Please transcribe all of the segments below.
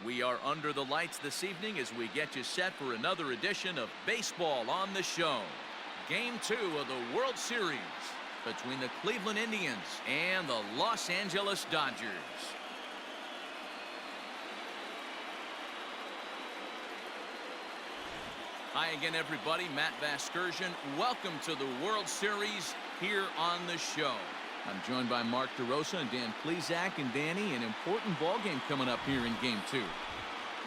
We are under the lights this evening as we get you set for another edition of Baseball on the Show. Game 2 of the World Series between the Cleveland Indians and the Los Angeles Dodgers. Hi again, everybody. Matt Vasgersian. Welcome to the World Series here on the show. I'm joined by Mark DeRosa and Dan Plesac. And Danny, an important ball game coming up here in Game 2.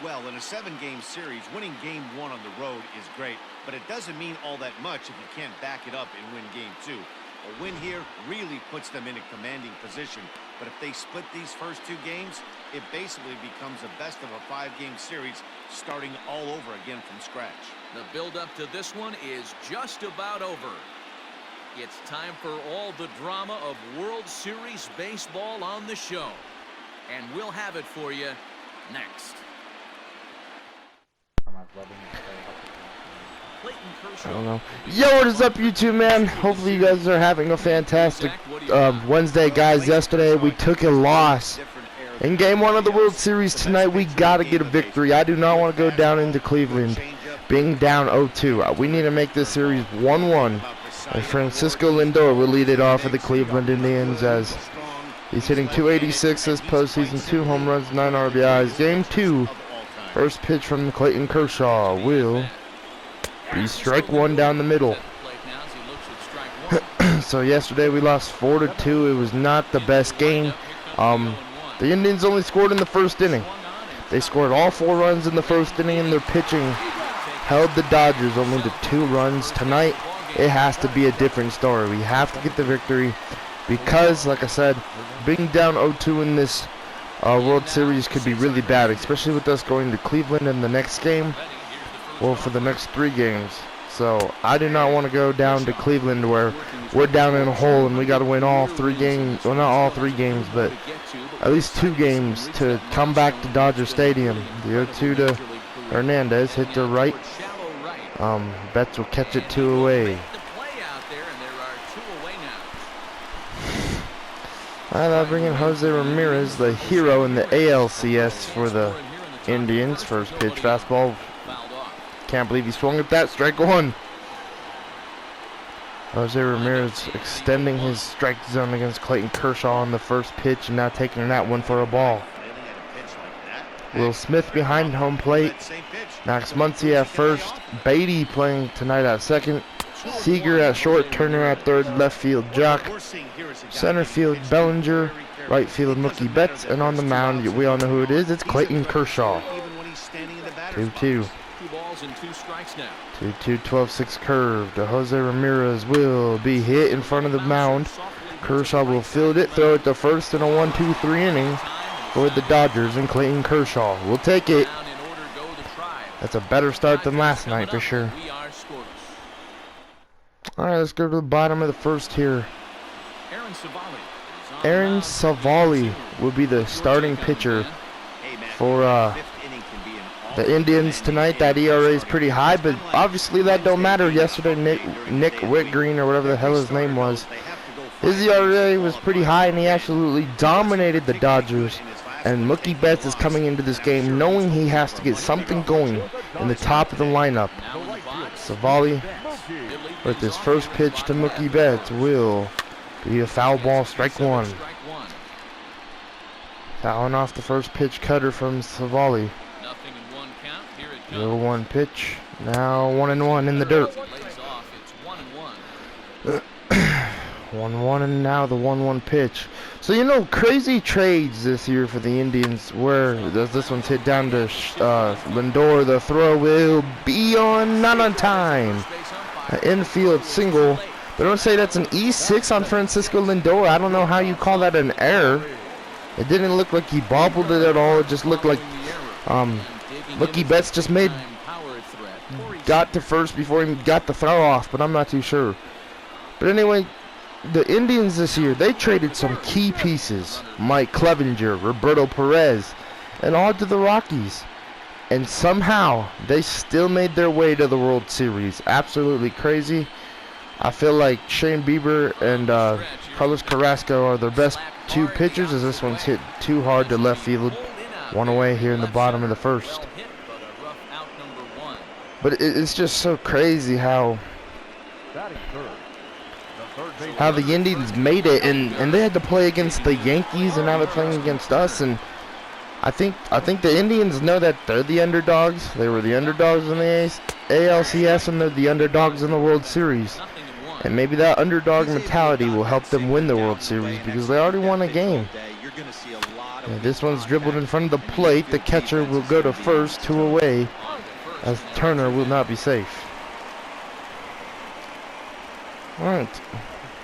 Well, in a 7-game series, winning Game 1 on the road is great, but it doesn't mean all that much if you can't back it up and win Game 2. A win here really puts them in a commanding position, but if they split these first 2 games, it basically becomes a best of a 5-game series starting all over again from scratch. The build-up to this one is just about over. It's time for all the drama of World Series baseball on the show. And we'll have it for you next. I don't know. Yo, what is up, YouTube, man? Hopefully you guys are having a fantastic Wednesday, guys. Yesterday we took a loss in Game 1 of the World Series. Tonight we got to get a victory. I do not want to go down into Cleveland being down 0-2. We need to make this series 1-1. And Francisco Lindor will lead it off for the Cleveland Indians as he's hitting .286 this postseason, 2 home runs, 9 RBIs. Game 2, first pitch from Clayton Kershaw will be strike 1 down the middle. So yesterday we lost 4-2. It was not the best game. The Indians only scored in the first inning. They scored all 4 runs in the first inning, and their pitching held the Dodgers only to 2 runs. Tonight it has to be a different story. We have to get the victory because, like I said, being down 0-2 in this World Series could be really bad, especially with us going to Cleveland in the next game. Well, for the next 3 games. So I do not want to go down to Cleveland where we're down in a hole and we got to win all 3 games. Well, not all 3 games, but at least 2 games to come back to Dodger Stadium. The 0-2 to Hernandez hit to right. Betts will catch it 2 away. I'll bring in Jose Ramirez, the hero in the ALCS for the Indians. First pitch fastball. Can't believe he swung at that. Strike 1. Jose Ramirez extending his strike zone against Clayton Kershaw on the first pitch and now taking that one for a ball. Will Smith behind home plate. Max Muncy at first. Beatty playing tonight at second. Seager at short. Turner at third. Left field Jock. Center field Bellinger. Right field Mookie Betts. And on the mound, we all know who it is. It's Clayton Kershaw. 2-2. 2-2, 12-6 curve to Jose Ramirez will be hit in front of the mound. Kershaw will field it, throw it to first in a 1-2-3 inning for the Dodgers, and Clayton Kershaw will take it. That's a better start than last night for sure. Alright, let's go to the bottom of the first here. Aaron Savali will be the starting pitcher for the Indians tonight. That ERA is pretty high, but obviously that don't matter. Yesterday, Nick Whitgreen, or whatever the hell his name was, his ERA was pretty high, and he absolutely dominated the Dodgers. And Mookie Betts is coming into this game knowing he has to get something going in the top of the lineup. Savali with his first pitch to Mookie Betts will be a foul ball, strike 1. Fouling off the first pitch cutter from Savali. 0-1 pitch. Now 1-1 in the dirt. 1-1 and now the 1-1 pitch. So, you know, crazy trades this year for the Indians where this one's hit down to Lindor. The throw will be not on time. An infield single. But don't say that's an E6 on Francisco Lindor. I don't know how you call that an error. It didn't look like he bobbled it at all. It just looked like Mookie Betts just got to first before he got the throw off, but I'm not too sure. But anyway, the Indians this year, they traded some key pieces. Mike Clevinger, Roberto Perez, and all to the Rockies. And somehow, they still made their way to the World Series. Absolutely crazy. I feel like Shane Bieber and Carlos Carrasco are their best 2 pitchers, as this one's hit too hard to left field. One away here in the bottom of the first. But it's just so crazy how the Indians made it, and they had to play against the Yankees, and now they're playing against us. And I think the Indians know that they're the underdogs. They were the underdogs in the ALCS, and they're the underdogs in the World Series. And maybe that underdog mentality will help them win the World Series because they already won a game. And this one's dribbled in front of the plate. The catcher will go to first, 2 away, as Turner will not be safe. Alright.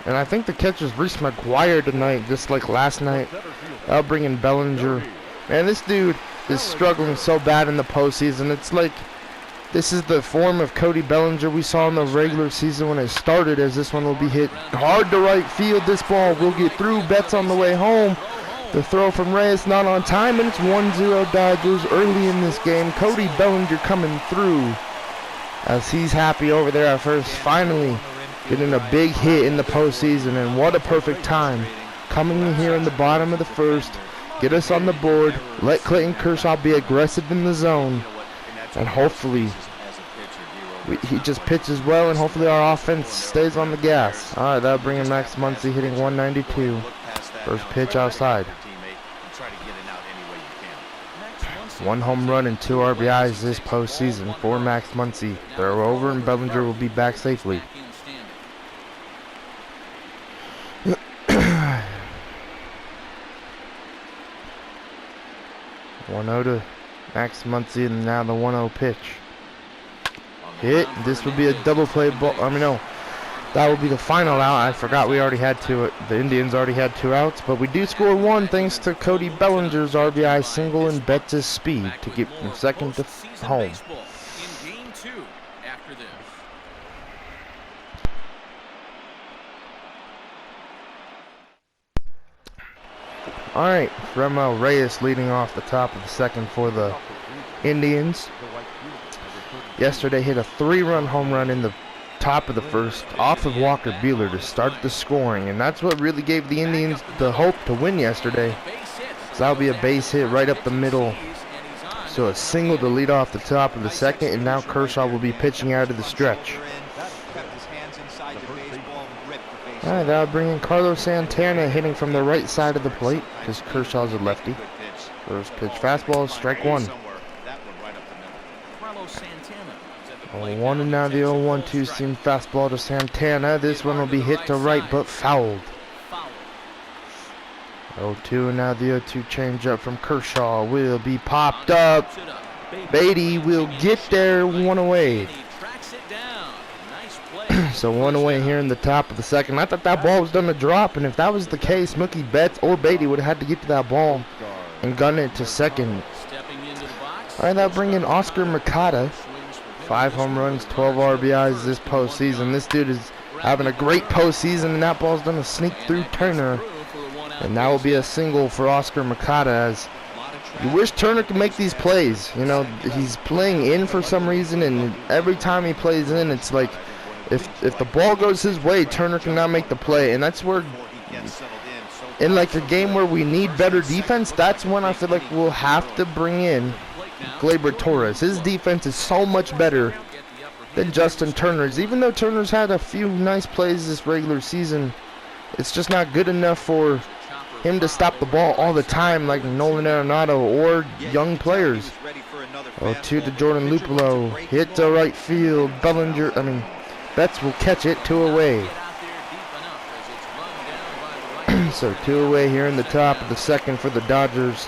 And I think the catcher's Reese McGuire tonight, just like last night. I'll bring in Bellinger. Man, this dude is struggling so bad in the postseason. It's like this is the form of Cody Bellinger we saw in the regular season when it started, as this one will be hit hard to right field. This ball will get through. Betts on the way home. The throw from Reyes not on time, and it's 1-0 Dodgers early in this game. Cody Bellinger coming through as he's happy over there at first, finally getting a big hit in the postseason, and what a perfect time. Coming in here in the bottom of the first, get us on the board, let Clayton Kershaw be aggressive in the zone, and hopefully he just pitches well, and hopefully our offense stays on the gas. All right, that'll bring in Max Muncy hitting 192. First pitch outside. 1 home run and 2 RBIs this postseason for Max Muncy. Throw over, and Bellinger will be back safely. 1-0 to Max Muncy, and now the 1-0 pitch. Hit. This would be a double play ball. No. That will be the final out. I forgot we already had 2. The Indians already had 2 outs, but we do score 1 thanks to Cody Bellinger's RBI single and Betts' speed to get from second to home. All right, Remo Reyes leading off the top of the second for the Indians. Yesterday hit a 3-run home run in the top of the first off of Walker Buehler to start the scoring, and that's what really gave the Indians the hope to win yesterday. So that'll be a base hit right up the middle. So a single to lead off the top of the second, and now Kershaw will be pitching out of the stretch. All right, that'll bring in Carlos Santana hitting from the right side of the plate because Kershaw's a lefty. First pitch fastball, strike 1. 0-1, and now the 0-1-2 seam fastball to Santana. This one will be hit to right but fouled. 0-2, and now the 0-2 changeup from Kershaw will be popped up. Beatty will get there, 1 away. So 1 away here in the top of the second. I thought that ball was going to drop, and if that was the case, Mookie Betts or Beatty would have had to get to that ball and gun it to second. All right, that'll bring in Oscar Mercado. 5 home runs, 12 RBIs this postseason. This dude is having a great postseason, and that ball's going to sneak through Turner. And that will be a single for Oscar Mercado, as you wish Turner could make these plays. You know, he's playing in for some reason, and every time he plays in, it's like if the ball goes his way, Turner cannot make the play. And that's where, in like a game where we need better defense, that's when I feel like we'll have to bring in Gleyber Torres. His defense is so much better than Justin Turner's. Even though Turner's had a few nice plays this regular season, it's just not good enough for him to stop the ball all the time like Nolan Arenado or young players. 0-2 to Jordan Luplow. Hit to right field. Betts will catch it, 2 away. So 2 away here in the top of the second for the Dodgers.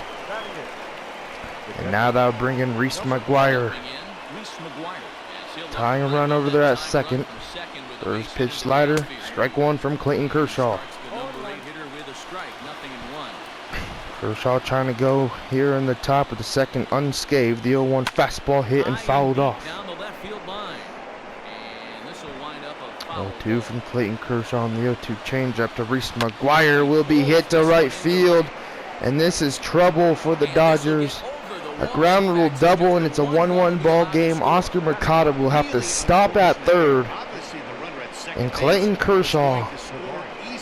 And now that'll bring in Reese McGuire. Tying a run over there at second. First pitch slider. Strike 1 from Clayton Kershaw. Kershaw trying to go here in the top of the second unscathed. The 0-1 fastball hit and fouled off. 0-2 from Clayton Kershaw on the 0-2 changeup to Reese McGuire will be hit to right field. And this is trouble for the Dodgers. A ground rule double, and it's a 1-1 ball game. Oscar Mercado will have to stop at third. And Clayton Kershaw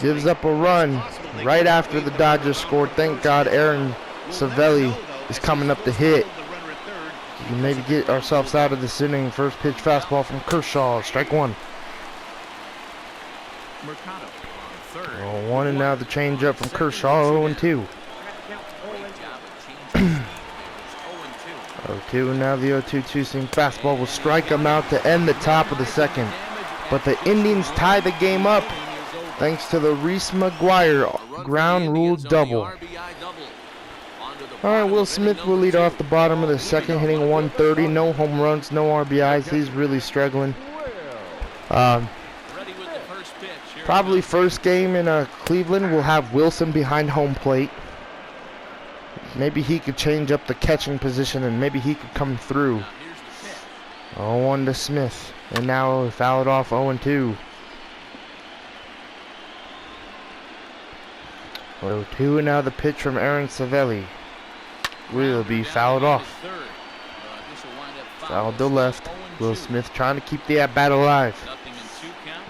gives up a run right after the Dodgers scored. Thank God Aaron Savelli is coming up to hit. We can maybe get ourselves out of this inning. First pitch fastball from Kershaw. Strike one. 0-1 and now the changeup from Kershaw. 0-2. 0-2 and now the 0-2 two-seam fastball will strike him out to end the top of the second. But the Indians tie the game up thanks to the Reese McGuire ground rule double. Alright, Will Smith will lead off the bottom of the second, hitting 130. No home runs, no RBIs. He's really struggling. Probably first game in Cleveland, we'll have Wilson behind home plate. Maybe he could change up the catching position and maybe he could come through. 0-1 to Smith. And now fouled off 0-2. 0-2 and now the pitch from Aaron Savelli will be fouled off. Fouled to left. Will Smith trying to keep the at-bat alive.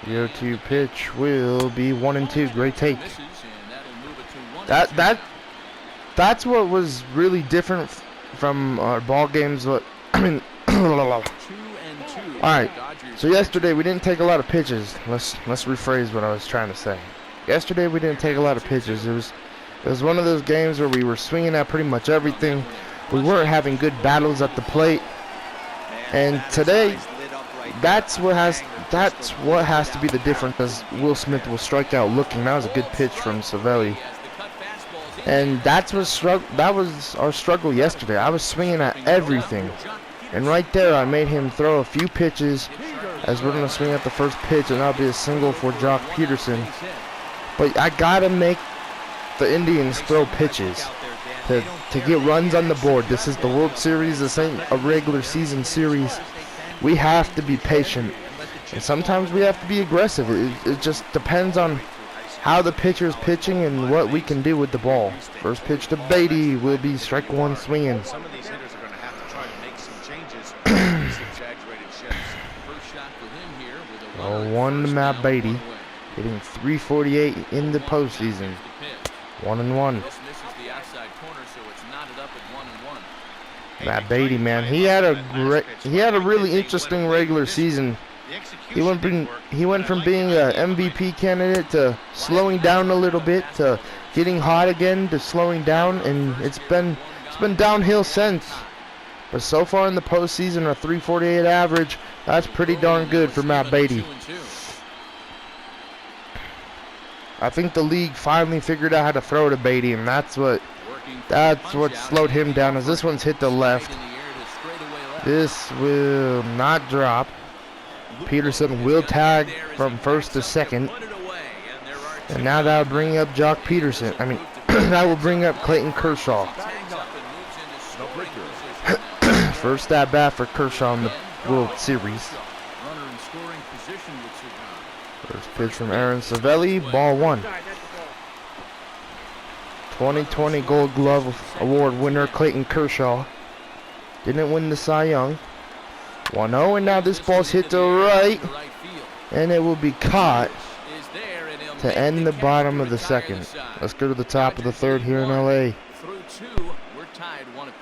The 0-2 pitch will be 1-2. Great take. That's what was really different from our ball games. All right. So yesterday we didn't take a lot of pitches. Let's rephrase what I was trying to say. Yesterday we didn't take a lot of pitches. It was one of those games where we were swinging at pretty much everything. We weren't having good battles at the plate. And today, that's what has to be the difference, as Will Smith will strike out looking. That was a good pitch from Savelli. And that was our struggle yesterday. I was swinging at everything. And right there, I made him throw a few pitches, as we're going to swing at the first pitch, and that'll be a single for Jock Peterson. But I got to make the Indians throw pitches to get runs on the board. This is the World Series. This ain't a regular season series. We have to be patient. And sometimes we have to be aggressive. It just depends on how the pitcher is pitching and what we can do with the ball. First pitch to Beatty will be strike one swinging. Some of these hitters are going to have to try to make some changes. 0-1 to Matt Beatty, hitting .348 in the postseason. 1-1. Matt Beatty, man, he had a really interesting regular season. He went from being an MVP candidate to slowing down a little bit to getting hot again to slowing down, and it's been downhill since. But so far in the postseason, a .348 average, that's pretty darn good for Matt Beatty. I think the league finally figured out how to throw to Beatty, and that's what slowed him down, as this one's hit the left. This will not drop. Peterson will tag from first to second. And now that'll bring up Jock Peterson. That will bring up Clayton Kershaw. First at bat for Kershaw in the World Series. First pitch from Aaron Savelli, ball one. 2020 Gold Glove Award winner Clayton Kershaw didn't win the Cy Young. 1-0, and now this ball's hit to right, and it will be caught to end the bottom of the second. Let's go to the top of the third here in LA. Through two, we're tied 1 apiece.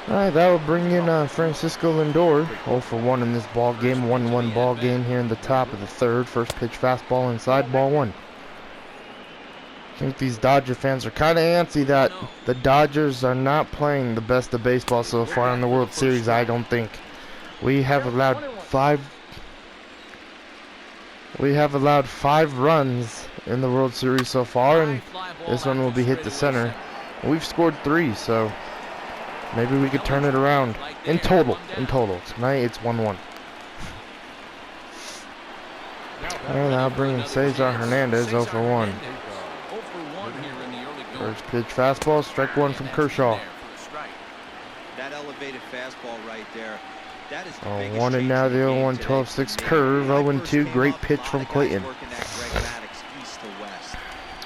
Alright, that will bring in Francisco Lindor. 0-for-1 in this ball game. 1-1 ball game here in the top of the third. First pitch fastball inside, ball one. I think these Dodger fans are kind of antsy that the Dodgers are not playing the best of baseball so far in the World Series. I don't think. We have allowed five runs in the World Series so far, and this one will be hit to center. We've scored 3, so maybe we could turn it around. In total. Tonight it's 1-1. And now bringing Cesar Hernandez 0-for-1. First pitch fastball, strike one from Kershaw. That elevated fastball right there. That is 0-1 and now the 0-1 12-6 curve. 0-2, great pitch from Clayton.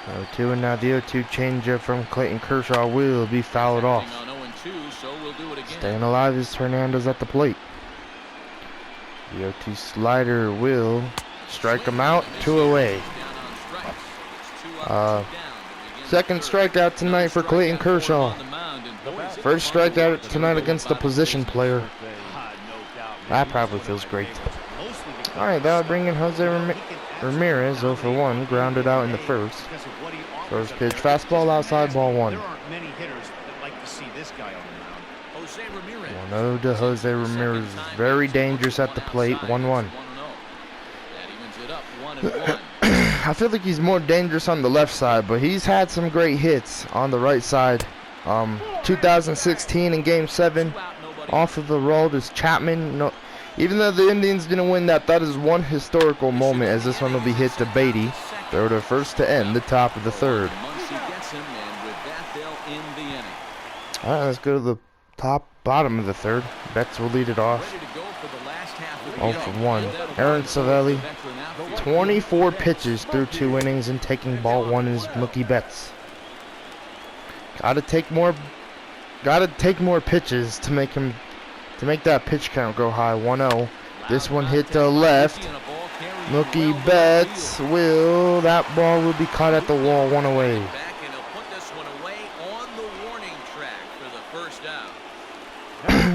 0-2 and now the 0-2 changeup from Clayton Kershaw will be fouled off. Staying alive is Hernandez at the plate. The 0-2 slider will strike him out. 2 away. Second strikeout tonight for Clayton Kershaw. First strikeout tonight against the position player. That probably feels great. Alright, that'll bring in Jose Ramirez, 0 for 1, grounded out in the first. First pitch, fastball outside, ball 1. 1-0 to Jose Ramirez. Very dangerous at the plate, 1-1. I feel like he's more dangerous on the left side, but he's had some great hits on the right side. 2016 in Game 7, off of the road is Chapman. No, even though the Indians didn't win that is one historical moment, as this one will be hit to Beatty. They're the first to end the top of the third. Alright, let's go to the bottom of the third. Betts will lead it off. 0 for 1. Aaron Savelli, 24 pitches through 2 innings and taking ball 1 is Mookie Betts. Gotta take more pitches to make that pitch count go high. 1-0. This one hit to left. Mookie Betts that ball will be caught at the wall, 1 away.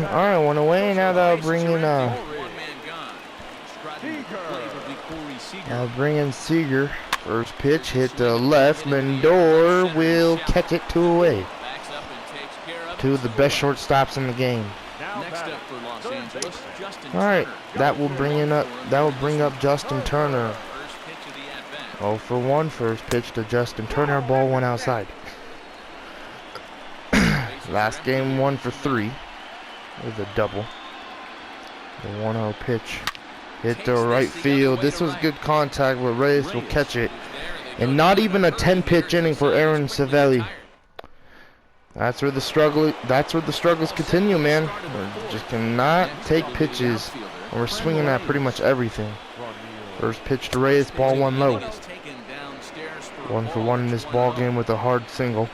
Alright, 1 away. Now that'll bring in Seager. First pitch hit to left. Lindor will catch it 2 away. 2 of the best shortstops in the game. Alright, that will bring up Justin Turner. 0 for 1. First pitch to Justin Turner, ball 1 outside. Last game 1 for 3 with a double. The 1-0 pitch hit to right field. This was good contact, but Reyes will catch it. And not even a 10-pitch inning for Aaron Savelli. That's where the struggles continue, man. We just cannot take pitches, and we're swinging at pretty much everything. First pitch to Reyes, ball 1 low. 1 for 1 in this ball game with a hard single.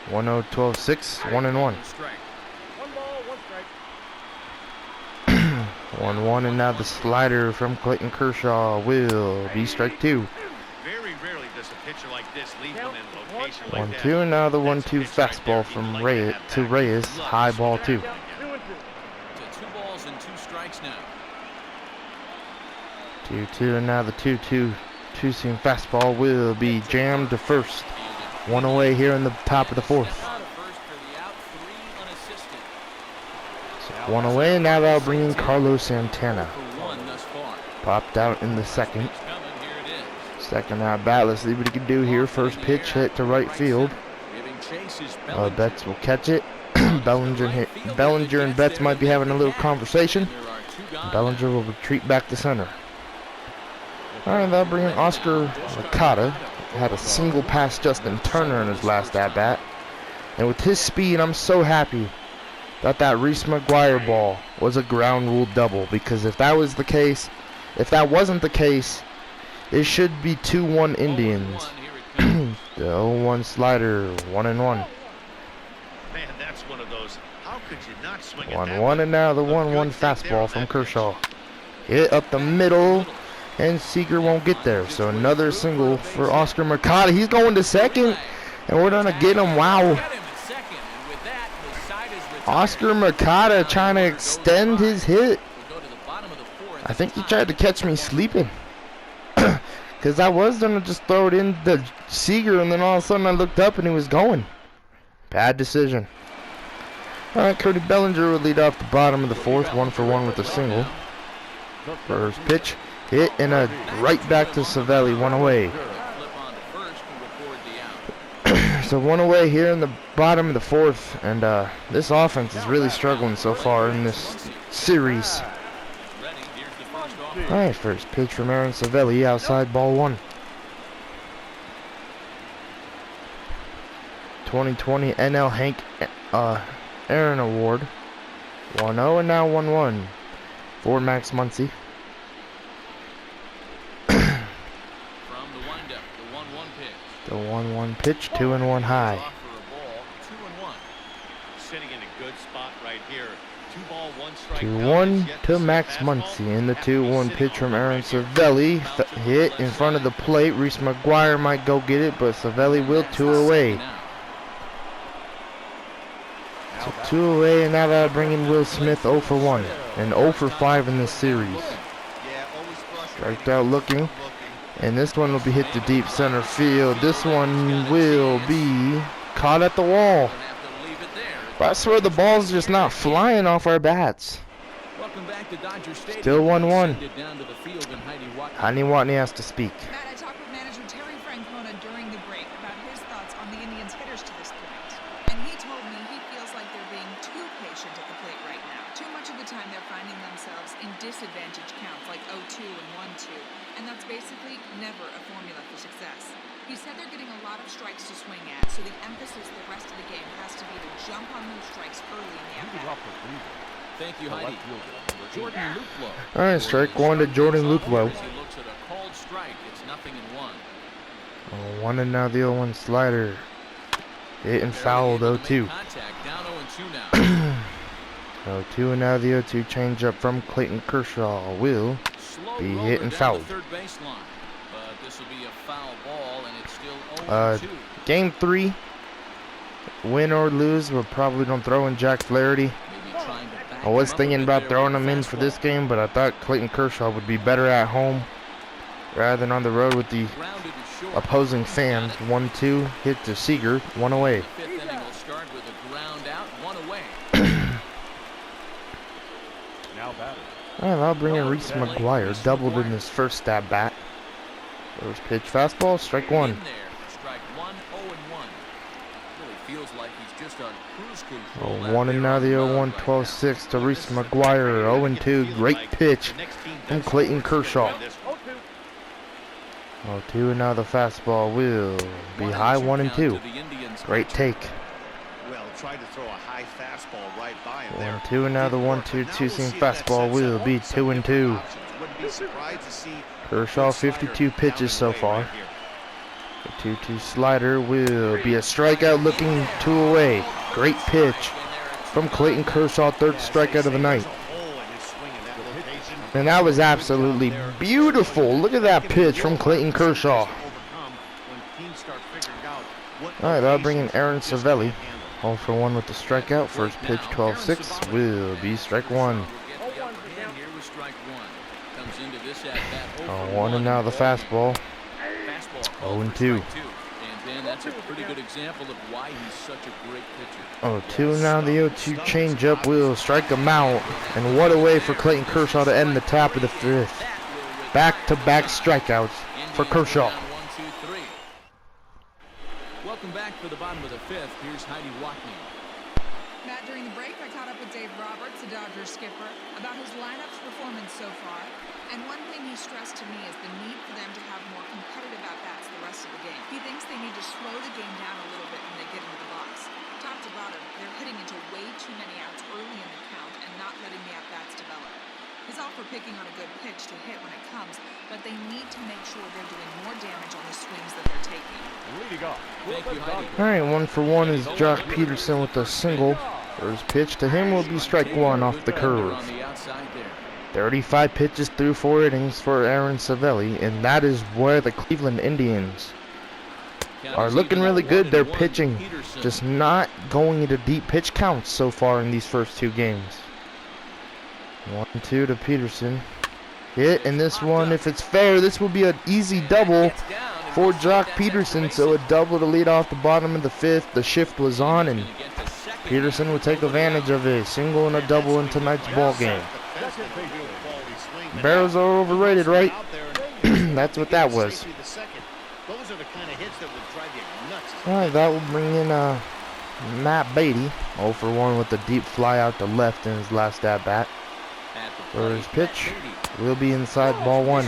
1-0, 12-6, 1-1. 1-1, and now the slider from Clayton Kershaw will be strike 2. Very rarely does a pitcher like this leave them in location like 1-2, and now the 1-2 fastball from Reyes to Reyes, high ball 2. 2 balls and 2 strikes now. 2-2, and now the 2-2 two-seam fastball will be jammed to first. 1 away here in the top of the 4th. 1 away, and now that'll bring in Carlos Santana. Popped out in the second. Second at bat. Let's see what he can do here. First pitch hit to right field. Betts will catch it. Bellinger and Betts might be having a little conversation. Bellinger will retreat back to center. Alright, that'll bring in Oscar Mercado. Had a single past Justin Turner in his last at bat. And with his speed, I'm so happy that Reese McGuire ball was a ground rule double, because if that wasn't the case, it should be 2-1 Indians. The 0-1 slider, 1-1. Man, that's one of those. How could you not swing 1-1, and now the 1-1 fastball from Kershaw. Hit up the middle, and Seager won't get there. So another single for Oscar Mercado. He's going to second, and we're gonna get him. Wow. Oscar Mercado trying to extend his hit. I think he tried to catch me sleeping. Because I was going to just throw it in the Seager, and then all of a sudden I looked up and he was going. Bad decision. Alright, Cody Bellinger will lead off the bottom of the 4th, 1 for 1 with a single. First pitch, hit, and a right back to Savelli, 1 away. So 1 away here in the bottom of the 4th, and this offense is really struggling so far in this series. Alright, first pitch from Aaron Savelli, outside, ball 1. 2020 NL Hank Aaron Award. 1-0, and now 1-1 for Max Muncy. The 1-1 pitch, 2-1 high. Sitting in a good spot right here. 2-ball, 1-strike 2-1 yet to see Max fastball Muncy. In the after 2-1 sitting pitch from on Aaron right here. Savelli. Hit in front of the plate. Reese McGuire might go get it, but Savelli will 2 away. So 2 away, and now that'll bring in Will Smith 0 for 1 and 0 for 5 in this series. Striked out looking, and this one will be hit to deep center field. This one will be caught at the wall. But I swear the ball's just not flying off our bats. Still 1-1. Heidi Watney has to speak. Matt, I talked with manager Terry Francona during the break about his thoughts on the Indians' hitters to this point. And he told me he feels like they're being too patient at the plate right now. Too much of the time they're finding themselves in disadvantage counts like 0-2 and 1-2. And that's basically never a formula for success. He said they're getting a lot of strikes to swing at, so the emphasis the rest of the game has to be to jump on those strikes early in the at-bat. Thank you, Heidi. Jordan Luplow. All right, strike 1 to Jordan Luplow. As he looks at a called strike, it's 0-1. 1 and now the 0-1 slider. Hit and fouled 0-2. 0-2 and now the 0-2 changeup from Clayton Kershaw will be hit and fouled. Game 3, win or lose, we're probably gonna throw in Jack Flaherty. I was thinking about throwing him in for this game, but I thought Clayton Kershaw would be better at home rather than on the road with the opposing fans. 1-2 hit to Seager, 1 away. And I'll bring in Reese McGuire, doubled in his first at bat. First pitch fastball, strike 1. Oh, 1 and now the 0-1, 12-6 to Reese McGuire. 0-2, great pitch from Clayton Kershaw. 0-2 and now the fastball will be high, 1-2. Great take. Well, tried to throw a high fastball right by him there. 1-2 and now the 1-2 two-seam fastball will be 2-2. Kershaw 52 pitches so far. The 2-2 slider will be a strikeout looking 2 away. Great pitch from Clayton Kershaw, 3rd strikeout of the night. And that was absolutely beautiful. Look at that pitch from Clayton Kershaw. Alright, that'll bring in Aaron Savelli. 0 for 1 with the strikeout. First pitch 12-6 will be strike 1. 1 and now the fastball. 0-2. That's a pretty good example of why he's such a great pitcher. 0-2 now the 0-2 changeup will strike him out. And what a way for Clayton Kershaw to end the top of the 5th. Back-to-back strikeouts for Kershaw. Welcome back for the bottom of the 5th. Here's Heidi Watney. Matt, during the break, I caught up with Dave Roberts, the Dodgers skipper, about his lineup's performance so far. And one thing he stressed to me is the need for them to have more competitive at-bats the rest of the game. He thinks they need to slow the game down a little bit when they get into the box. Top to bottom, they're hitting into way too many outs early in the count and not letting the at-bats develop. He's all for picking on a good pitch to hit when it comes, but they need to make sure they're doing more damage on the swings that they're taking. Alright, 1 for 1 is Josh Peterson with a single. First pitch to him will be strike 1 off the curve. 35 pitches through 4 innings for Aaron Savelli, and that is where the Cleveland Indians are looking really good. They're pitching, just not going into deep pitch counts so far in these first 2 games. 1-2 to Peterson. Hit, and this one, if it's fair, this will be an easy double for Jock Peterson. So a double to lead off the bottom of the 5th. The shift was on, and Peterson will take advantage of a single and a double in tonight's ball game. Barrels are overrated, right? That's what that was. Alright, that will bring in Matt Beatty. 0 for 1 with a deep fly out to left in his last at-bat. First pitch will be inside, ball 1.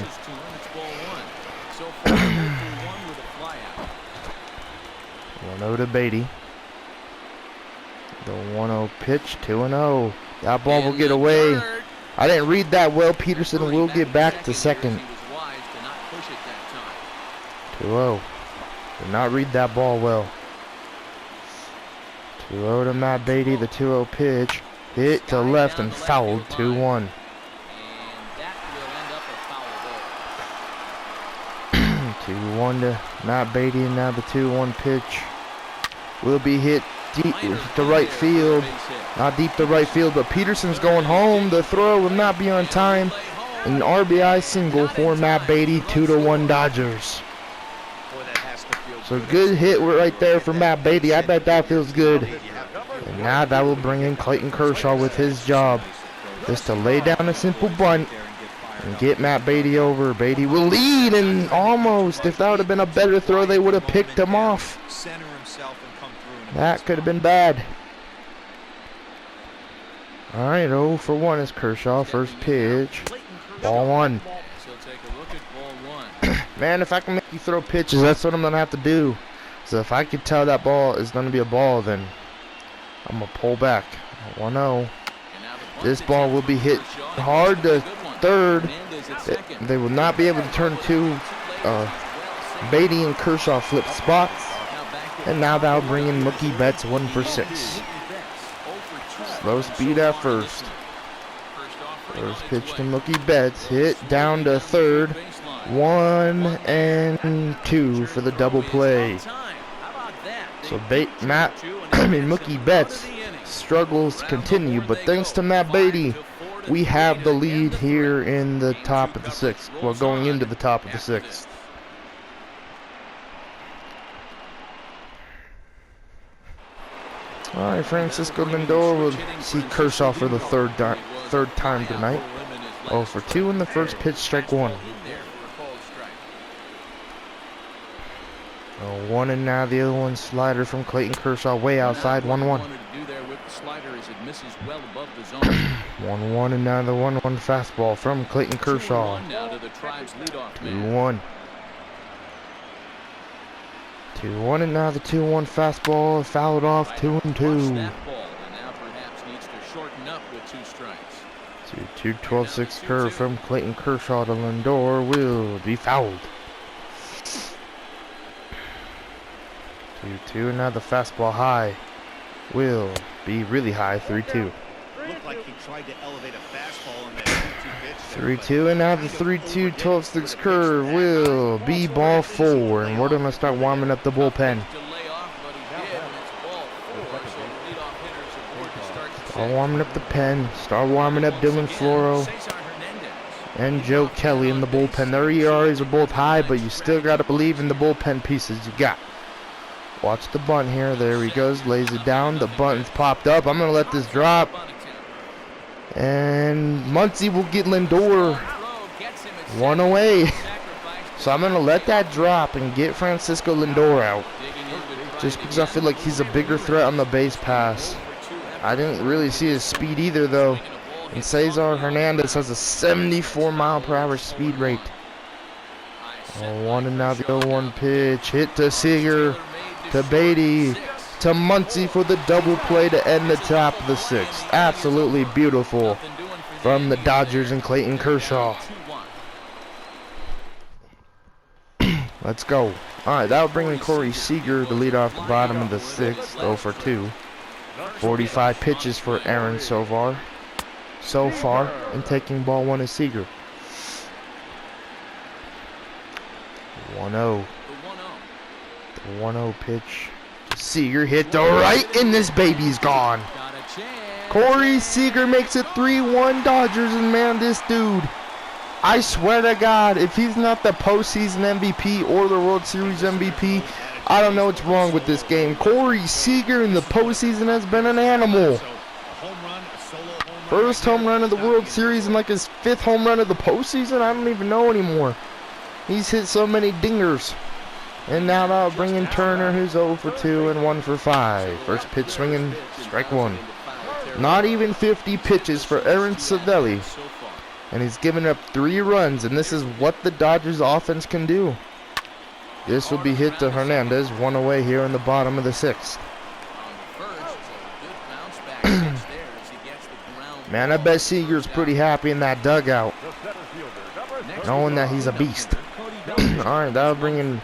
1-0 to Beatty. The 1-0 pitch, 2-0. That ball will get away. I didn't read that well. Peterson will get back to second. 2-0. Did not read that ball well. 2-0 to Matt Beatty. The 2-0 pitch Hit to left and fouled 2-1. And that will end up a foul ball. 2-1 to Matt Beatty, and now the 2-1 pitch will be hit deep to right field. Not deep to right field, but Peterson's going home. The throw will not be on time. An RBI single for Matt Beatty, 2-1 Dodgers. So good hit right there for Matt Beatty. I bet that feels good. And now that will bring in Clayton Kershaw with his job. Just to lay down a simple bunt and get Matt Beatty over. Beatty will lead, and almost, if that would have been a better throw, they would have picked him off. That could have been bad. All right, 0 for 1 is Kershaw. First pitch. Ball 1. Man, if I can make you throw pitches, that's what I'm going to have to do. So if I could tell that ball is going to be a ball, then I'm going to pull back. 1-0. This ball will be hit hard to third. They will not be able to turn two. Beatty and Kershaw flip spots. And now that'll bring in Mookie Betts 1 for 6. Slow speed at first. First pitch to Mookie Betts. Hit down to third. 1-2 for the double play. So Mookie Betts struggles to continue, but thanks to Matt Beatty, we have the lead here in the top of the 6th. Well, going into the top of the 6th. All right, Francisco Lindor will see Kershaw for the third time tonight. 0 for 2 in the first pitch, strike 1. 1 and now the other one, slider from Clayton Kershaw way outside, 1-1. 1-1 and now the 1-1 fastball from Clayton Kershaw. 2-1. 2-1 and now the 2-1 fastball fouled off, 2-2. 2-2 12-6 curve from Clayton Kershaw to Lindor will be fouled. 2-2 and now the fastball high will be really high, 3-2. 3-2 and now the 3-2 12-6 curve will be ball 4, and we're going to start warming up the bullpen. Start warming up the pen. Start warming up Dylan Floro and Joe Kelly in the bullpen. Their ERAs are both high, but you still got to believe in the bullpen pieces you got. Watch the bunt here. There he goes. Lays it down. The bunt's popped up. I'm going to let this drop. And Muncy will get Lindor 1 away. So I'm going to let that drop and get Francisco Lindor out. Just because I feel like he's a bigger threat on the base pass. I didn't really see his speed either, though. And Cesar Hernandez has a 74-mile-per-hour speed rate. 0-1 and now the 0-1 pitch. Hit to Seager. To Beatty, to Muncy for the double play to end the top of the 6th. Absolutely beautiful from the Dodgers and Clayton Kershaw. Let's go. All right, that'll bring in Corey Seager to lead off the bottom of the 6th, 0 for 2. 45 pitches for Aaron so far, and taking ball 1 is Seager. 1-0. The 1-0 pitch. Seager hit to right, and this baby's gone. Corey Seager makes it 3-1 Dodgers, and man, this dude, I swear to God, if he's not the postseason MVP or the World Series MVP, I don't know what's wrong with this game. Corey Seager in the postseason has been an animal. First home run of the World Series and like his 5th home run of the postseason. I don't even know anymore. He's hit so many dingers. And now that'll bring in Turner, who's 0 for 2 and 1 for 5. First pitch swinging, strike 1. Not even 50 pitches for Aaron Savelli. And he's given up 3 runs, and this is what the Dodgers offense can do. This will be hit to Hernandez, 1 away here in the bottom of the 6th. Man, I bet Seager's pretty happy in that dugout, knowing that he's a beast. Alright, that'll bring in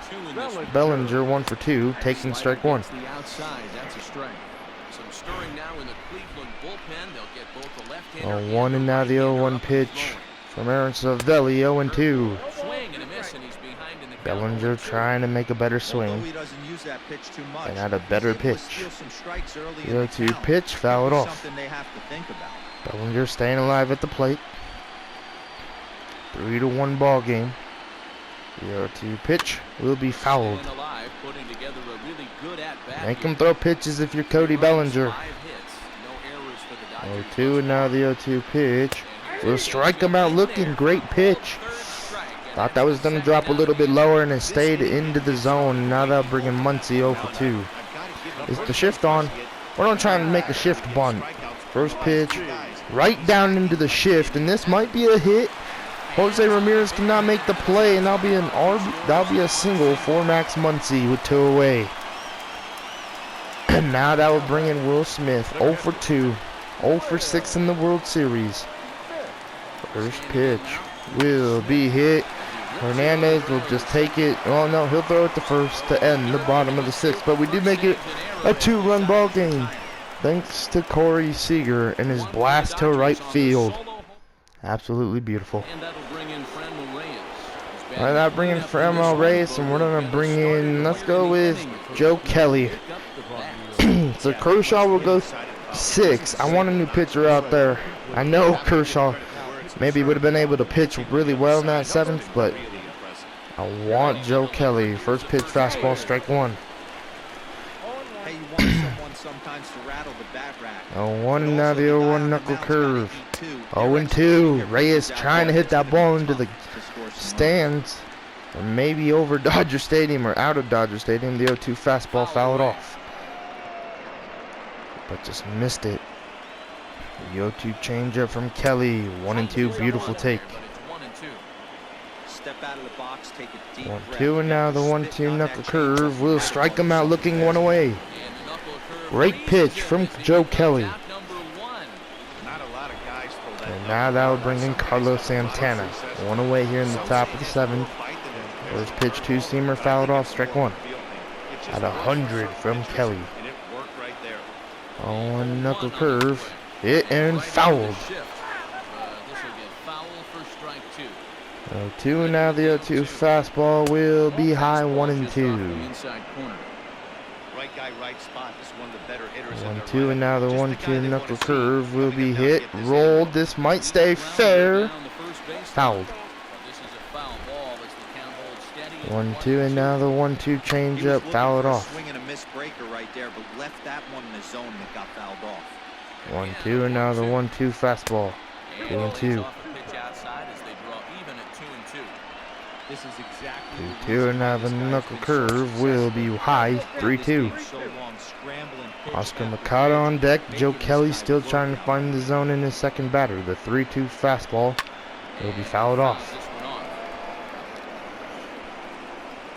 Bellinger, 1 for 2, taking strike 1. Some stirring now in the Cleveland bullpen. They'll get left-hander. 0-1 and now the 0-1 pitch from Aaron Savelli. 0-2. Swing and a miss, and he's behind in the count. Bellinger trying to make a better Although swing he doesn't use that pitch too much, and at a he's better able to pitch. steal some strikes early The in the 0-2 count. pitch, fouled Could be off. something they have to think about. Bellinger staying alive at the plate. 3-1 ball game. The 0-2 pitch will be fouled. Staying alive, putting together a really good at-bat Make here. him throw pitches if you're Cody Bellinger. 5 hits, no errors for the Dodgers. 0-2 and now the 0-2 pitch. We'll strike him out looking. Great pitch. Thought that was going to drop a little bit lower and it stayed into the zone. Now they'll bring in Muncy 0-2. Is the shift on? We're not trying to make a shift bunt. First pitch, right down into the shift, and this might be a hit. Jose Ramirez cannot make the play, and that'll be an that'll be a single for Max Muncy with 2 away. And now that will bring in Will Smith, 0-2, 0-6 in the World Series. First pitch will be hit. Hernandez will just take it. Oh no, he'll throw it to first to end the bottom of the 6th. But we did make it a 2-run ball game, thanks to Corey Seager and his blast to right field. Absolutely beautiful. And that'll bring in Franmil Reyes. All right, now bring in Franmil Reyes, and we're gonna bring in. Let's go with Joe Kelly. So Kershaw will go 6. I want a new pitcher out there. I know Kershaw maybe would have been able to pitch really well in that 7th, but I want Joe Kelly. First pitch, fastball, strike 1. Hey, you want someone sometimes to rattle the bat rack. 0-1 and now the 0-1 knuckle curve. 0-2. Reyes trying to hit that ball into the stands, or maybe over Dodger Stadium or out of Dodger Stadium. The 0-2 fastball fouled off, but just missed it. The 0-2 changeup from Kelly. 1-2, beautiful take. Step out of the box, take a deep 1-2 and now the 1-2 knuckle curve will strike him out, looking 1 away. Great pitch from Joe Kelly. And now that will bring in Carlos Santana. 1 away here in the top of the 7th. First pitch, 2-seamer fouled off, strike 1. At 100 from Kelly. 0-1 knuckle curve. Hit and fouled. 0-2 and now the 0-2 fastball will be high. 1-2. Right guy, right spot. This is one of the better hitters. 1-2 and now the 1-2 knuckle curve will be hit, rolled. This might stay fair. Fouled. 1-2 and now the 1-2 changeup fouled off. Swinging a missed breaker right there, but left that one in the zone that got fouled off. 1-2 and now the 1-2 fastball. 2-2. 2-2 and now the knuckle curve will be high. 3-2. Oscar Mercado on deck. Joe Kelly still trying to find the zone in his second batter. The 3-2 fastball will be fouled off.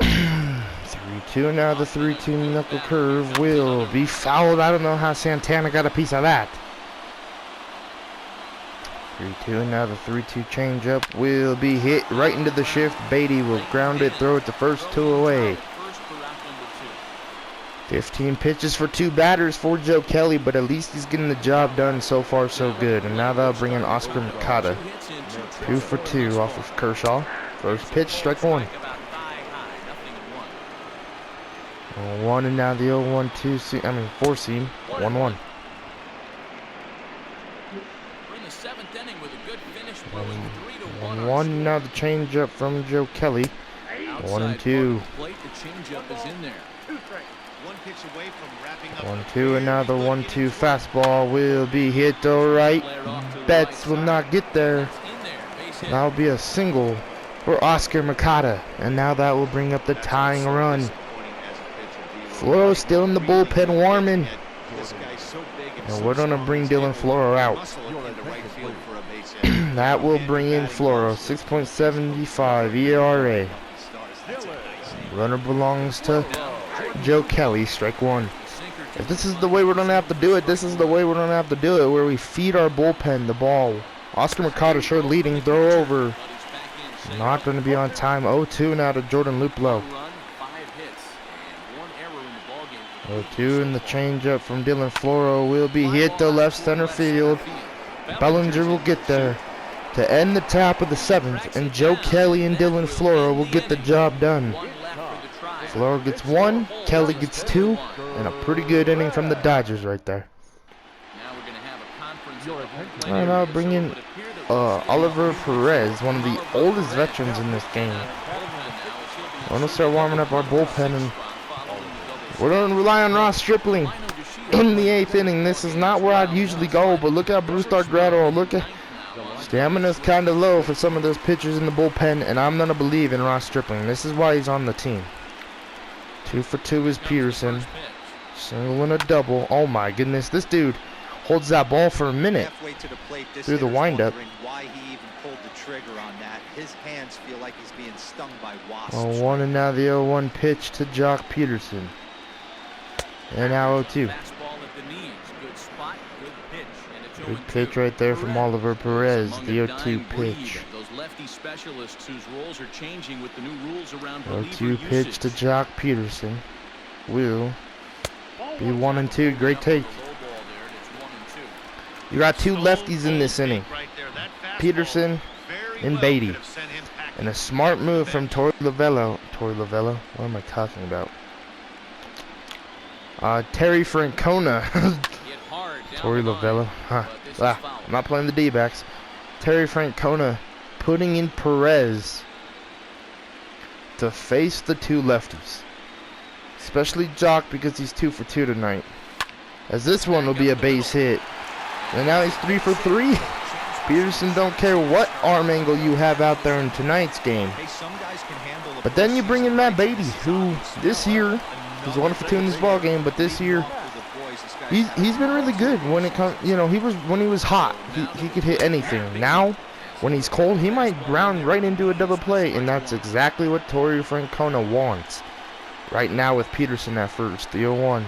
3-2 now the 3-2 knuckle curve will be fouled. I don't know how Santana got a piece of that. 3-2 and now the 3-2 changeup will be hit right into the shift. Beatty will ground it, throw it to first, 2 away. 15 pitches for 2 batters for Joe Kelly, but at least he's getting the job done. So far so good. And now they'll bring in Oscar Mercado. 2 for 2 off of Kershaw. First pitch, strike 1. 1 and now the 0-1 4-seam. 1-1. 1-1 now the changeup from Joe Kelly. 1-2. 1-2 and now the 1-2 fastball will be hit alright. Betts will not get there. That'll be a single for Oscar Mercado. And now that will bring up the tying run. Floro still in the bullpen warming. And we're going to bring Dylan Floro out. That will bring in Floro. 6.75 ERA. Runner belongs to Joe Kelly. Strike 1. If this is the way we're going to have to do it, this is the way we're going to have to do it, where we feed our bullpen the ball. Oscar Mercado sure leading, throw over. Not going to be on time. 0-2 now to Jordan Luplow. 0-2 and the changeup from Dylan Floro will be hit to left center field. Bellinger will get there to end the top of the 7th, and Joe Kelly and Dylan Flora will get the job done. Flora gets 1, Kelly gets 2, and a pretty good inning from the Dodgers right there. Alright, now bring in Oliver Perez, one of the oldest veterans in this game. We're going to start warming up our bullpen, and we're going to rely on Ross Stripling in the 8th inning. This is not where I'd usually go, but look at Bruce Dargretto. Look at stamina's kind of low for some of those pitchers in the bullpen, and I'm going to believe in Ross Stripling. This is why he's on the team. 2 for 2 is Peterson. Single and a double. Oh my goodness, this dude holds that ball for a minute through the windup. Why he even pulled the trigger on that. His hands feel like he's being stung by wasps. 0-1, and now the 0-1 pitch to Jock Peterson. And now 0-2. Good pitch right there from Oliver Perez, the 0-2 pitch. 0-2 pitch to Jock Peterson. Will be 1-2. Great take. You got 2 lefties in this inning, Peterson and Beatty. And a smart move from Torey Lovullo. What am I talking about? Terry Francona. Torey Lovullo. I'm not playing the D-backs. Terry Francona putting in Perez to face the 2 lefties. Especially Jock, because he's 2 for 2 tonight. As this one will be a base hit. And now he's 3 for 3. Peterson don't care what arm angle you have out there in tonight's game. But then you bring in Matt Beatty, who this year, he's 1 for 2 in this ball game, but this year he's been really good when it comes. You know, when he was hot, he could hit anything. Now, when he's cold, he might ground right into a double play, and that's exactly what Torey Francona wants. Right now with Peterson at first, the 0-1.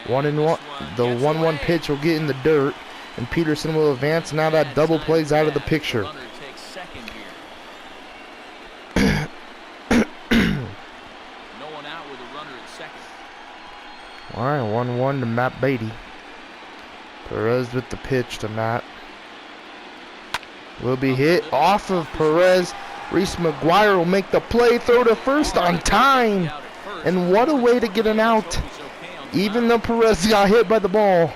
1-1. The 1-1 pitch will get in the dirt, and Peterson will advance. Now that double play's out of the picture. Alright, 1-1 to Matt Beatty. Perez with the pitch to Matt. Will be hit off of Perez. Reese McGuire will make the play, throw to first on time. And what a way to get an out. Even though Perez got hit by the ball,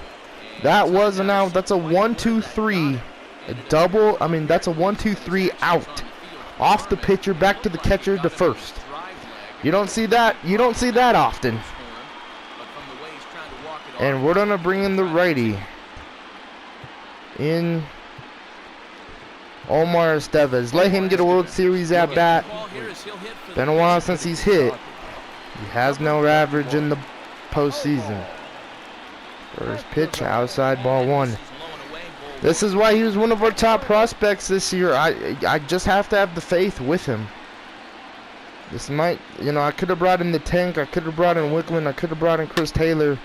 that was an out. That's a 1-2-3. A double, that's a 1-2-3 out. Off the pitcher, back to the catcher to first. You don't see that. You don't see that often. And we're going to bring in the righty. In Omar Estevez. Let him get a World Series at bat. Been a while since he's hit. He has no average in the postseason. First pitch, outside, ball 1. This is why he was one of our top prospects this year. I just have to have the faith with him. This might, I could have brought in the Tank. I could have brought in Wickman. I could have brought in Chris Taylor.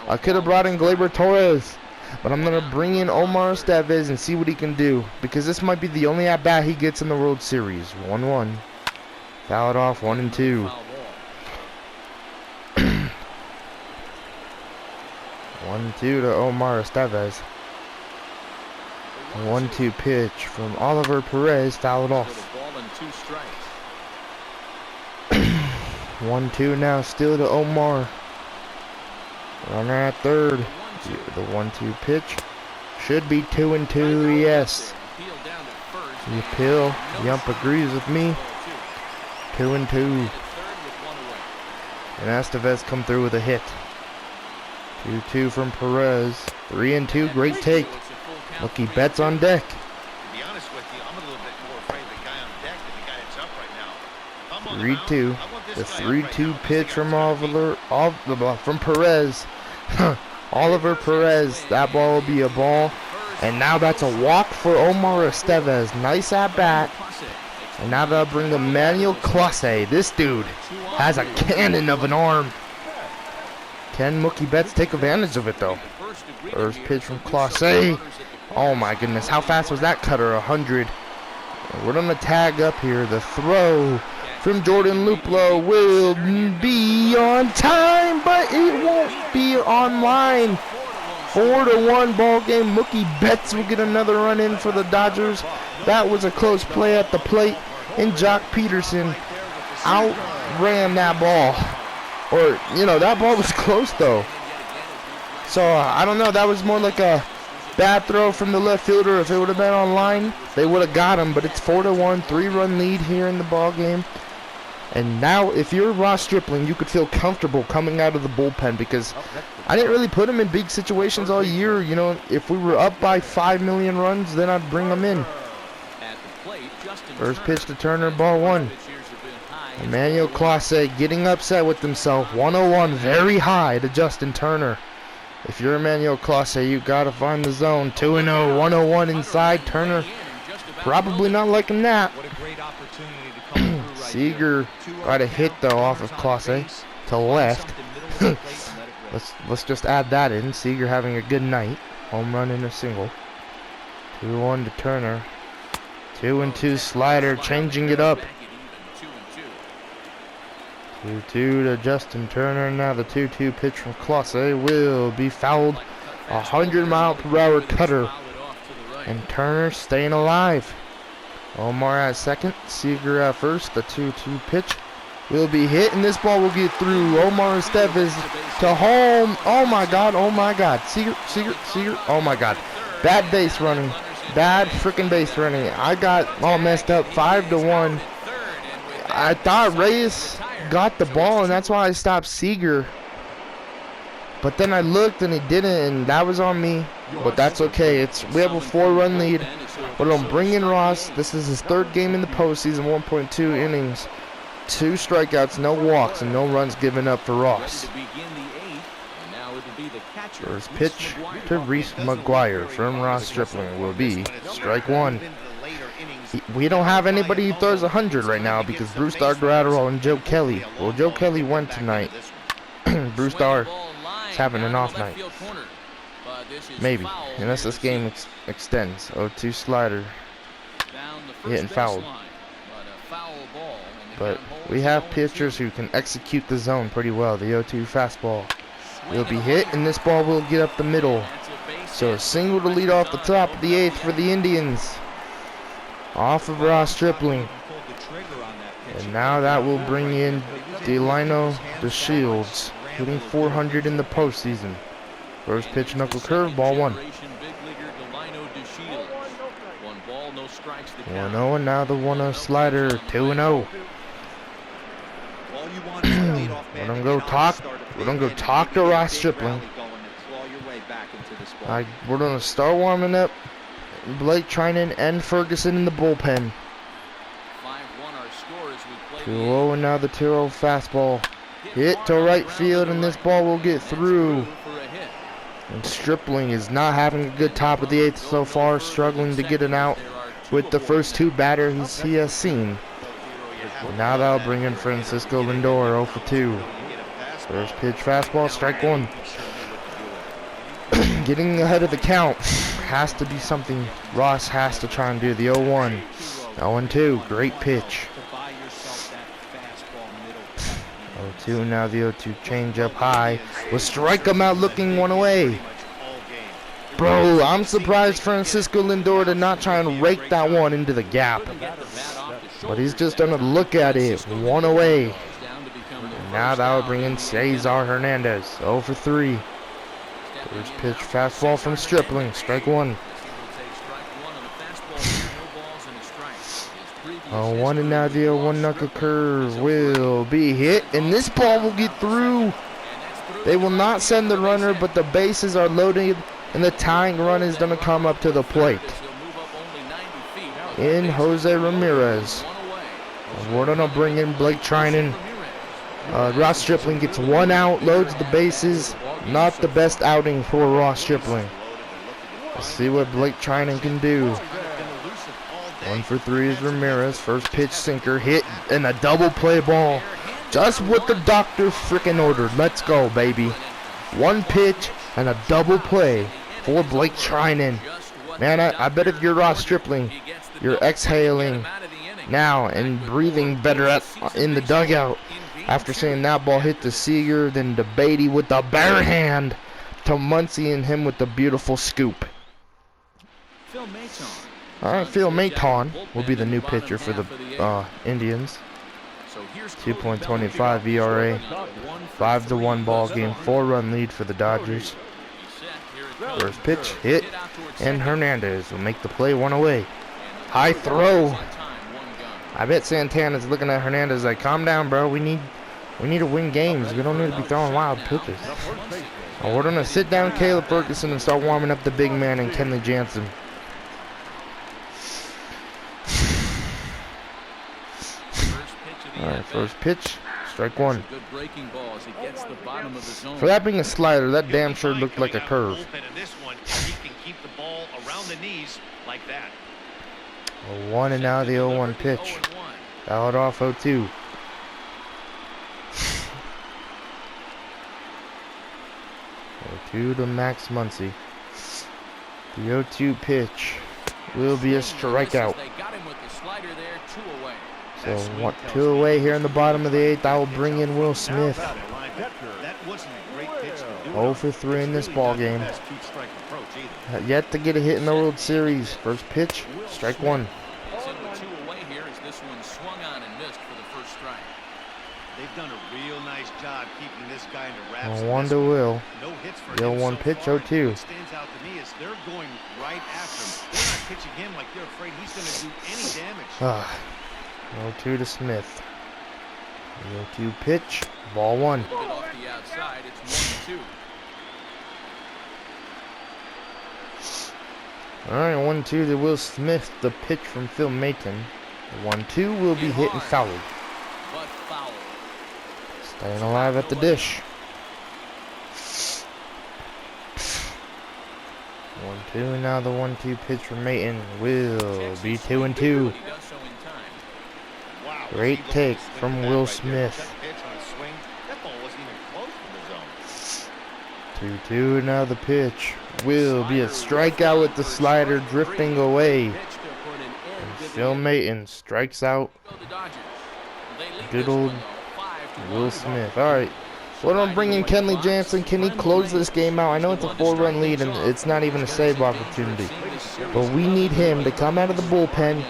I could have brought in Gleyber Torres. But I'm going to bring in Omar Estevez and see what he can do. Because this might be the only at-bat he gets in the World Series. 1-1. Foul it off, 1-2. 1-2 to Omar Estevez. 1-2 pitch from Oliver Perez, fouled off. 1-2 now, still to Omar. Runner at third. The 1-2 pitch should be 2-2. Yes. The appeal. Yump agrees with me. 2-2. And Estevez come through with a hit. 2-2 from Perez. 3-2. Great take. Mookie Betts on deck. To be honest with you, I'm a little bit more afraid of the guy on deck than the guy that's up right now. 3-2. The 3-2 pitch from from Perez. Oliver Perez. That ball will be a ball. And now that's a walk for Omar Estevez. Nice at bat. And now they'll bring Emmanuel Clase. This dude has a cannon of an arm. Can Mookie Betts take advantage of it though? First pitch from Clase. Oh my goodness, how fast was that cutter? 100. We're gonna tag up here. The throw from Jordan Luplow will be on time, but it won't be on line. 4-1 ball game. Mookie Betts will get another run in for the Dodgers. That was a close play at the plate, and Jock Peterson outran that ball. Or, you know, that ball was close though. So, I don't know. That was more like a bad throw from the left fielder. If it would have been on line, they would have got him. But it's 4-1, 3-run lead here in the ball game. And now, if you're Ross Stripling, you could feel comfortable coming out of the bullpen because I didn't really put him in big situations all year. You know, if we were up by 5 million runs, then I'd bring him in. First pitch to Turner, ball 1. Emmanuel Clase getting upset with himself. 101, very high to Justin Turner. If you're Emmanuel Clase, you gotta find the zone. 2-0, 101 inside. Turner probably not liking that. Seager got a hit though off of Clase to left. let's just add that in. Seager having a good night. Home run and a single. 2-1 to Turner. 2-2 slider, changing it up. 2-2 to Justin Turner. Now the 2-2 pitch from Clase will be fouled. 100-mile-per-hour cutter. And Turner staying alive. Omar at second. Seager at first. The 2-2 pitch will be hit. And this ball will get through. Omar Estevez to home. Oh my God. Oh my God. Seager. Oh my God. Bad base running. Bad freaking base running. I got all messed up. 5-1. I thought Reyes got the ball, and that's why I stopped Seager. But then I looked, and he didn't, and that was on me. But that's okay. We have a 4-run lead. But I'm bringing Ross. This is his 3rd game in the postseason. 1.2 innings, 2 strikeouts, no walks, and no runs given up for Ross. First pitch to Reese McGuire from Ross Stripling will be strike 1. We don't have anybody who throws 100 right now because Bruce Gratterall and Joe Kelly. Well, Joe Kelly went tonight. Bruce Dar is having an off night. Maybe, unless this game extends. 0-2 slider. Hitting fouled. But we have pitchers who can execute the zone pretty well. The 0-2 fastball will be hit, and this ball will get up the middle. So a single to lead off the top of the 8th for the Indians. Off of Ross Stripling. And now that will bring in Delino DeShields, hitting 400 in the postseason. First pitch, knuckle curve, ball 1. 1-0, and now the 1-0 slider, 2-0. We're gonna go talk to Ross Stripling. We're gonna start warming up Blake Trinan and Ferguson in the bullpen. 2-0, and now the 2-0 fastball. Hit to right field, and this ball will get through. And Stripling is not having a good top of the 8th so far, struggling to get it out with the first 2 batters he has seen. And now that'll bring in Francisco Lindor, 0-2. First pitch fastball, strike 1. Getting ahead of the count has to be something Ross has to try and do. The 0-1. 0-2, great pitch. 0-2, now the 0-2 change up high. Will strike him out, looking one away. Bro, I'm surprised Francisco Lindor did not try and rake that one into the gap. But he's just gonna look at it, one away. And now that will bring in Cesar Hernandez, 0-3. First pitch fastball from Stripling, strike 1. 0-1, and now the 0-1 knuckle curve will be hit, and this ball will get through. They will not send the runner, but the bases are loaded, and the tying run is going to come up to the plate. In Jose Ramirez. We're going to bring in Blake Trinan. Ross Stripling gets 1 out, loads the bases. Not the best outing for Ross Stripling. Let's see what Blake Trinan can do. 1-for-3 is Ramirez. First pitch sinker hit, and a double play ball. Just what the doctor frickin' ordered. Let's go, baby. 1 pitch and a double play for Blake Trinan. Man, I bet if you're Ross Stripling, you're exhaling now and breathing better in the dugout after seeing that ball hit the Seager, then to Beatty with the bare hand to Muncy and him with the beautiful scoop. Phil Maton. All right, Phil Maton will be the new pitcher for the Indians. 2.25 ERA, 5-1 ball game, 4-run lead for the Dodgers. First pitch, hit, and Hernandez will make the play, one away. High throw. I bet Santana's looking at Hernandez like, calm down, bro. We need to win games. We don't need to be throwing wild pitches. We're gonna sit down Caleb Ferguson and start warming up the big man and Kenley Jansen. All right, first pitch, strike one. For that being a slider, that damn sure looked like a curve. A 1 and now the 0-1 pitch. Fouled off 0-2. To Max Muncy. The 0-2 pitch will be a strikeout. So, 2 away here in the bottom of the 8th. I will bring in Will Smith. 0 for 3 in this ball game. Yet to get a hit in the World Series. First pitch, strike one. They've done a real nice job keeping this guy into wraps. 1 to Will. No hits for The 0-1 pitch, 0-2. What stands out to me is they're going right after him. They're not pitching him like they're afraid he's going to do any damage. 0-2 to Smith. The 0-2 pitch, ball one. Off the outside, it's 1-2. Alright, 1-2 to Will Smith. The pitch from Phil Maton. 1-2 will be hit and fouled. But foul. Staying alive at the dish. 1-2, now the 1-2 pitch from Maton will be 2-2. Great take from Will Smith. 2-2, now the pitch will be a strikeout with the slider drifting away. And Phil Maton strikes out good old Will Smith. Alright, so I'm bringing Kenley Jansen. Can he close this game out? I know it's a 4-run lead and it's not even a save opportunity. But we need him to come out of the bullpen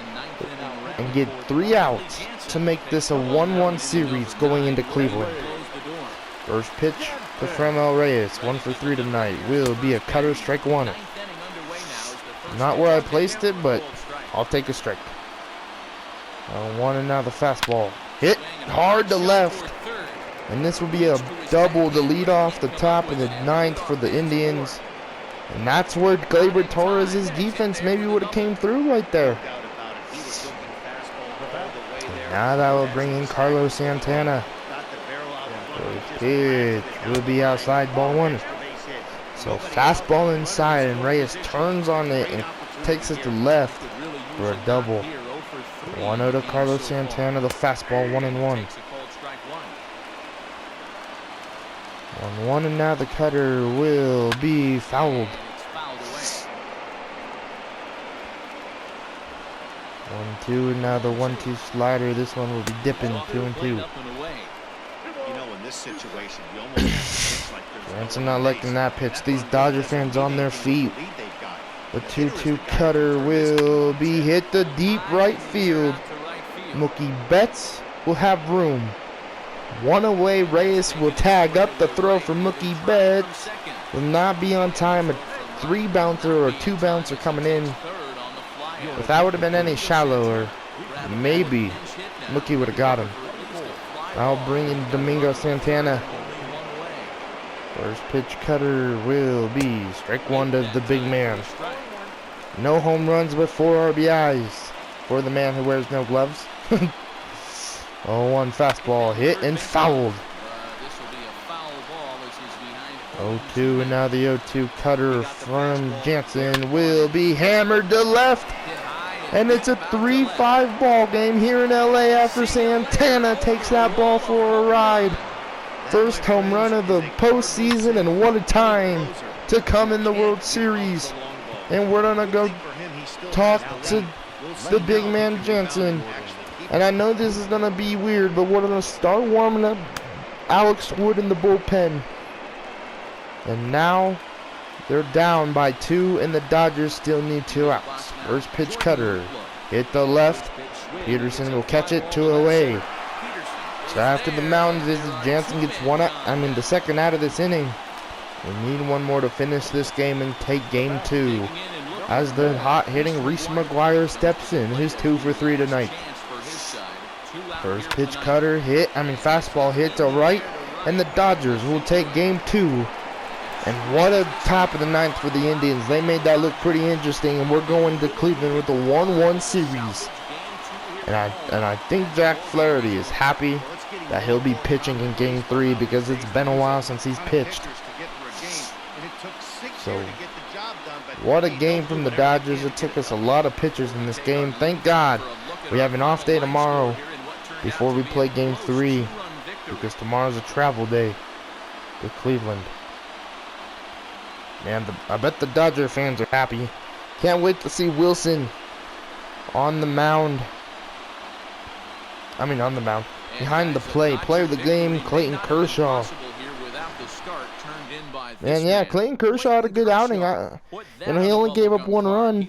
and get 3 outs to make this a 1-1 series going into Cleveland. First pitch to Framel Reyes. 1 for 3 tonight. Will be a cutter, strike one. Not where I placed it, but I'll take a strike. 1 and now the fastball. Hit hard to left. And this will be a double to lead off the top of the 9th for the Indians. And that's where Gleyber Torres' defense maybe would have came through right there. And now that will bring in Carlos Santana. First pitch will be outside, ball one. So fastball inside and Reyes turns on it and takes it to left for a double. 1-0 to Carlos Santana, the fastball 1-1. 1-1 and now the cutter will be fouled. 1-2 and now the 1-2 slider. This one will be dipping 2-2. You know, in this situation, you almost like Jansen not liking that pitch. These Dodger fans on their feet. The 2-2 cutter will be hit to deep right field. Mookie Betts will have room. 1 away, Reyes will tag up the throw for Mookie Betts. Will not be on time. A 3 bouncer or a 2 bouncer coming in. If that would have been any shallower, maybe Mookie would have got him. I'll bring in Domingo Santana. First pitch cutter will be strike one to the big man. No home runs but 4 RBIs for the man who wears no gloves. 0-1 fastball hit and fouled. 0-2 and now the 0-2 cutter from Jansen will be hammered to left. And it's a 3-5 ball game here in LA after Santana takes that ball for a ride. First home run of the postseason, and what a time to come in the World Series. And we're gonna go talk to the big man Jansen. And I know this is gonna be weird, but we're gonna start warming up Alex Wood in the bullpen. And now they're down by 2, and the Dodgers still need 2 outs. First pitch cutter. Hit the left. Peterson will catch it, 2 away. So after the mound, Jansen gets the second out of this inning. We need one more to finish this game and take game 2. As the hot-hitting Reese McGuire steps in, who's 2 for 3 tonight. First pitch cutter fastball hit to right, and the Dodgers will take game 2. And what a top of the 9th for the Indians. They made that look pretty interesting, and we're going to Cleveland with a 1-1 series. And I think Jack Flaherty is happy that he'll be pitching in game 3 because it's been a while since he's pitched. So, what a game from the Dodgers. It took us a lot of pitchers in this game. Thank God we have an off day tomorrow before we play game 3, because tomorrow's a travel day to Cleveland. Man, I bet the Dodger fans are happy. Can't wait to see Wilson on the mound. Behind the play. Player of the game, Clayton Kershaw. And yeah, Clayton Kershaw had a good outing. He only gave up 1 run.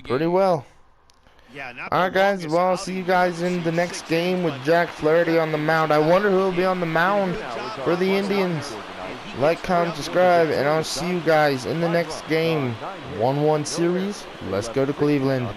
Pretty well. Alright guys, well, I'll see you guys in the next game with Jack Flaherty on the mound. I wonder who will be on the mound for the Indians. Like, comment, subscribe, and I'll see you guys in the next game. 1-1 series. Let's go to Cleveland.